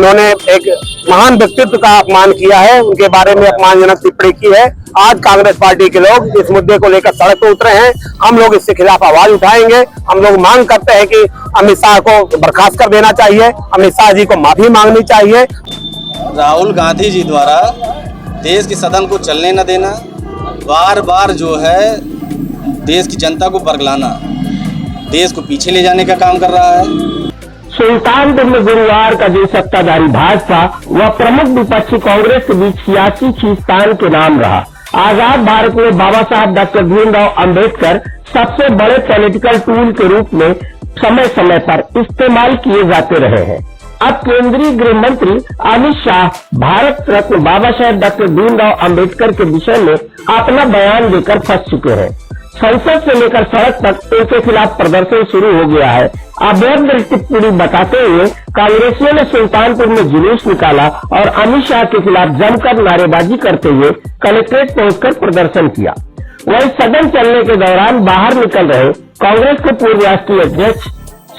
इन्होंने एक महान व्यक्तित्व का अपमान किया है, उनके बारे में अपमानजनक टिप्पणी की है। आज कांग्रेस पार्टी के लोग इस मुद्दे को लेकर सड़क पर उतरे हैं। हम लोग इसके खिलाफ आवाज उठाएंगे। हम लोग मांग करते हैं कि अमित शाह को बर्खास्त कर देना चाहिए, अमित शाह जी को माफी मांगनी चाहिए। राहुल गांधी जी द्वारा देश के सदन को चलने न देना, बार बार जो है देश की जनता को बरगलाना, देश को पीछे ले जाने का काम कर रहा है। सुल्तानपुर में गुरुवार का दिन सत्ताधारी भाजपा व प्रमुख विपक्षी कांग्रेस के बीच सियासी खींचतान के नाम रहा। आजाद भारत में बाबा साहब डॉक्टर भीमराव अंबेडकर सबसे बड़े पॉलिटिकल टूल के रूप में समय समय पर इस्तेमाल किए जाते रहे हैं। अब केंद्रीय गृह मंत्री अमित शाह भारत रत्न बाबा साहब डॉक्टर भीमराव अंबेडकर के विषय में अपना बयान देकर फंस चुके हैं। संसद से लेकर सड़क तक उनके खिलाफ प्रदर्शन शुरू हो गया है। अभद्र टिप्पणी बताते हुए कांग्रेसियों ने सुल्तानपुर में जुलूस निकाला और अमित शाह के खिलाफ जमकर नारेबाजी करते हुए कलेक्ट्रेट पहुंचकर प्रदर्शन किया। वहीं सदन चलने के दौरान बाहर निकल रहे कांग्रेस के पूर्व राष्ट्रीय अध्यक्ष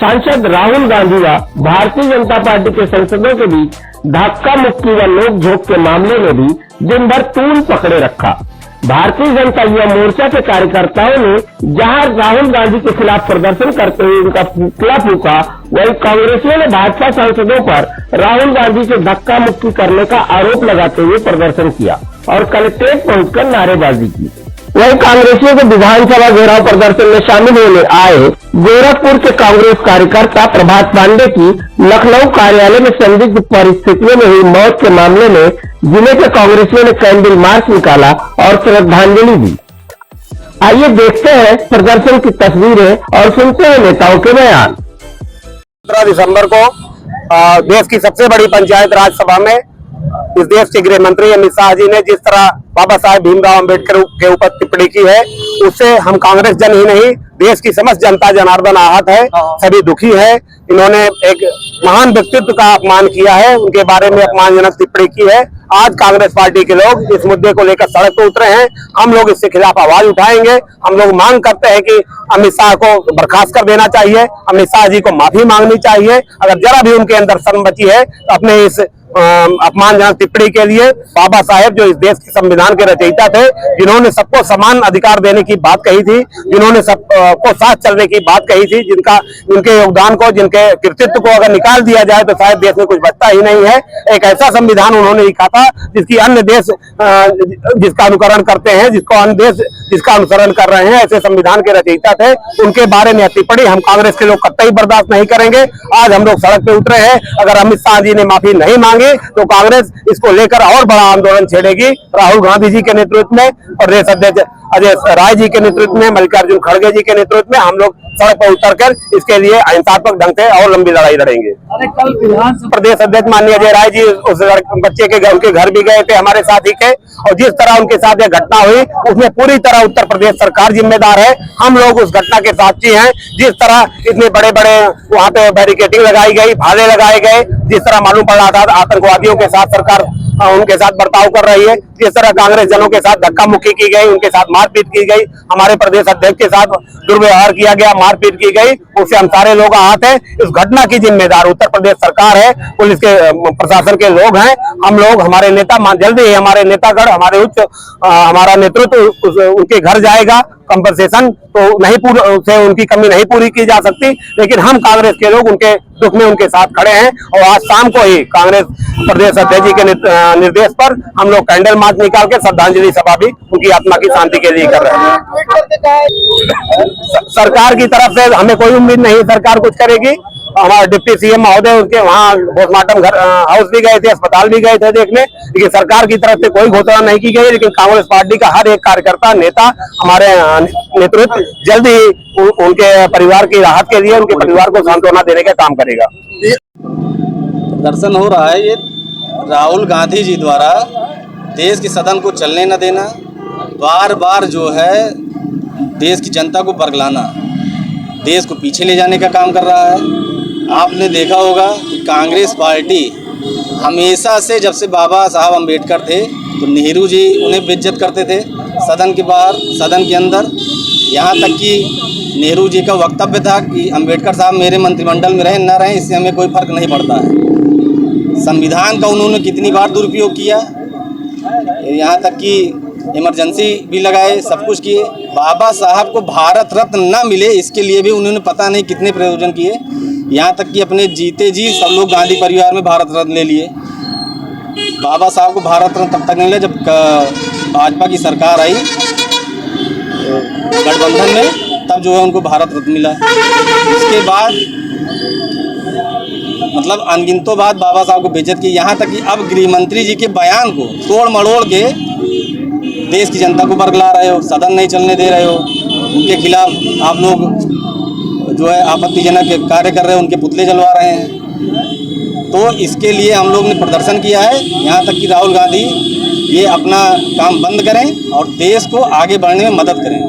सांसद राहुल गांधी व भारतीय जनता पार्टी के सांसदों के बीच धक्का मुक्की व नोकझोंक के मामले में भी दिन भर तूल पकड़े रखा। भारतीय जनता युवा मोर्चा के कार्यकर्ताओं ने जहां राहुल गांधी के खिलाफ प्रदर्शन करते हुए उनका पुतला फूका, वहीं कांग्रेसियों ने भाजपा सांसदों पर राहुल गांधी से धक्का मुक्की करने का आरोप लगाते हुए प्रदर्शन किया और कलेक्ट्रेट पहुंचकर नारेबाजी की। वहीं कांग्रेसियों के विधानसभा घेराव प्रदर्शन में शामिल होने आए गोरखपुर के कांग्रेस कार्यकर्ता प्रभात पांडे की लखनऊ कार्यालय में संदिग्ध परिस्थितियों में हुई मौत के मामले में जिले के कांग्रेसियों ने कैंडल मार्च निकाला और श्रद्धांजलि दी। आइए देखते हैं प्रदर्शन की तस्वीरें और सुनते हैं नेताओं के बयान। 15 दिसंबर को देश की सबसे बड़ी पंचायत राज सभा में इस देश के गृह मंत्री अमित शाह जी ने जिस तरह बाबा साहब भीमराव अंबेडकर के ऊपर टिप्पणी की है, उससे हम कांग्रेस जन ही नहीं, देश की समस्त जनता जनार्दन आहत है, सभी दुखी है। इन्होंने एक महान व्यक्तित्व का अपमान किया है, उनके बारे में अपमानजनक टिप्पणी की है। आज कांग्रेस पार्टी के लोग इस मुद्दे को लेकर सड़क पर उतरे हैं। हम लोग इसके खिलाफ आवाज उठाएंगे। हम लोग मांग करते हैं कि अमित शाह को बर्खास्त कर देना चाहिए, अमित शाह जी को माफी मांगनी चाहिए। अगर जरा भी उनके अंदर शर्म बची है तो अपने इस अपमानजनक टिप्पणी के लिए बाबा साहेब जो इस देश के संविधान के रचयिता थे, जिन्होंने सबको समान अधिकार देने की बात कही थी, जिन्होंने सबको साथ चलने की बात कही थी, जिनके योगदान को, जिनके कृतित्व को अगर निकाल दिया जाए तो शायद देश में कुछ बचता ही नहीं है। एक ऐसा संविधान उन्होंने लिखा था जिसकी अन्य देश जिसका अनुकरण करते हैं, जिसको अन्य देश जिसका अनुसरण कर रहे हैं, ऐसे संविधान के रचयिता थे। उनके बारे में टिप्पणी हम कांग्रेस के लोग कतई बर्दाश्त नहीं करेंगे। आज हम लोग सड़क पे उतरे हैं। अगर अमित शाह जी ने माफी नहीं मांगी तो कांग्रेस इसको लेकर और बड़ा आंदोलन छेड़ेगी। राहुल गांधी जी के नेतृत्व में, प्रदेश अध्यक्ष अजय राय जी के नेतृत्व में, मल्लिकार्जुन खड़गे जी के नेतृत्व में हम लोग सड़क पर उतरकर इसके लिए अहिंसात्मक ढंग से और लंबी लड़ाई लड़ेंगे। प्रदेश अध्यक्ष माननीय अजय राय जी उस बच्चे के उनके घर भी गए थे हमारे साथी के, और जिस तरह उनके साथ यह घटना हुई उसमें पूरी तरह उत्तर प्रदेश सरकार जिम्मेदार है। हम लोग उस घटना के साक्षी हैं। जिस तरह इतने बड़े बड़े वहां पे बैरिकेडिंग लगाई गई, भाले लगाए गए, जिस तरह मालूम पड़ रहा था आतंकवादियों के साथ सरकार उनके साथ बर्ताव कर रही है, जिस तरह कांग्रेस जनों के साथ धक्का मुक्की की गई, उनके साथ मारपीट की गई, हमारे प्रदेश अध्यक्ष के साथ दुर्व्यवहार किया गया, मारपीट की गई, उससे हम सारे लोग आहत हैं। इस घटना की जिम्मेदार उत्तर प्रदेश सरकार है, पुलिस के प्रशासन के लोग हैं। हम लोग, हमारे नेता, जल्दी ही हमारे नेतागढ़, हमारे हमारा नेतृत्व उनके घर जाएगा। कंपनसेशन तो नहीं से उनकी कमी नहीं पूरी की जा सकती, लेकिन हम कांग्रेस के लोग उनके दुख में उनके साथ खड़े हैं। और आज शाम को ही कांग्रेस प्रदेश अध्यक्ष जी के निर्देश पर हम लोग कैंडल मार्च निकाल के श्रद्धांजलि सभा भी उनकी आत्मा की शांति के लिए कर रहे हैं। सरकार की तरफ से हमें कोई उम्मीद नहीं सरकार कुछ करेगी। हमारे डिप्टी सीएम महोदय उनके वहाँ पोस्टमार्टम हाउस भी गए थे, अस्पताल भी गए थे देखने, लेकिन सरकार की तरफ से कोई घोषणा नहीं की गई। लेकिन कांग्रेस पार्टी का हर एक कार्यकर्ता, नेता, हमारे नेतृत्व जल्द ही उनके परिवार की राहत के लिए, उनके परिवार को सांत्वना देने का काम करेगा। प्रदर्शन हो रहा है, ये राहुल गांधी जी द्वारा देश के सदन को चलने न देना, बार बार जो है देश की जनता को बरगलाना, देश को पीछे ले जाने का काम कर रहा है। आपने देखा होगा कि कांग्रेस पार्टी हमेशा से, जब से बाबा साहब अंबेडकर थे तो नेहरू जी उन्हें बेइज्जत करते थे सदन के बाहर, सदन के अंदर। यहाँ तक कि नेहरू जी का वक्तव्य था कि अंबेडकर साहब मेरे मंत्रिमंडल में रहें न रहें, इससे हमें कोई फर्क नहीं पड़ता है। संविधान का उन्होंने कितनी बार दुरुपयोग किया, यहाँ तक कि इमरजेंसी भी लगाए, सब कुछ किए। बाबा साहब को भारत रत्न ना मिले इसके लिए भी उन्होंने पता नहीं कितने प्रयोजन किए, यहाँ तक कि अपने जीते जी सब लोग गांधी परिवार में भारत रत्न ले लिए। बाबा साहब को भारत रत्न तब तक नहीं मिला जब भाजपा की सरकार आई गठबंधन में, तब जो है उनको भारत रत्न मिला। उसके बाद मतलब अनगिनतों बात बाबा साहब को बेइज्जत की, यहाँ तक कि अब गृह मंत्री जी के बयान को तोड़ मड़ोड़ के देश की जनता को बरगला रहे हो, सदन नहीं चलने दे रहे हो, उनके खिलाफ आप लोग जो है आपत्तिजनक कार्य कर रहे हो, उनके पुतले जलवा रहे हैं। तो इसके लिए हम लोग ने प्रदर्शन किया है, यहाँ तक कि राहुल गांधी ये अपना काम बंद करें और देश को आगे बढ़ने में मदद करें।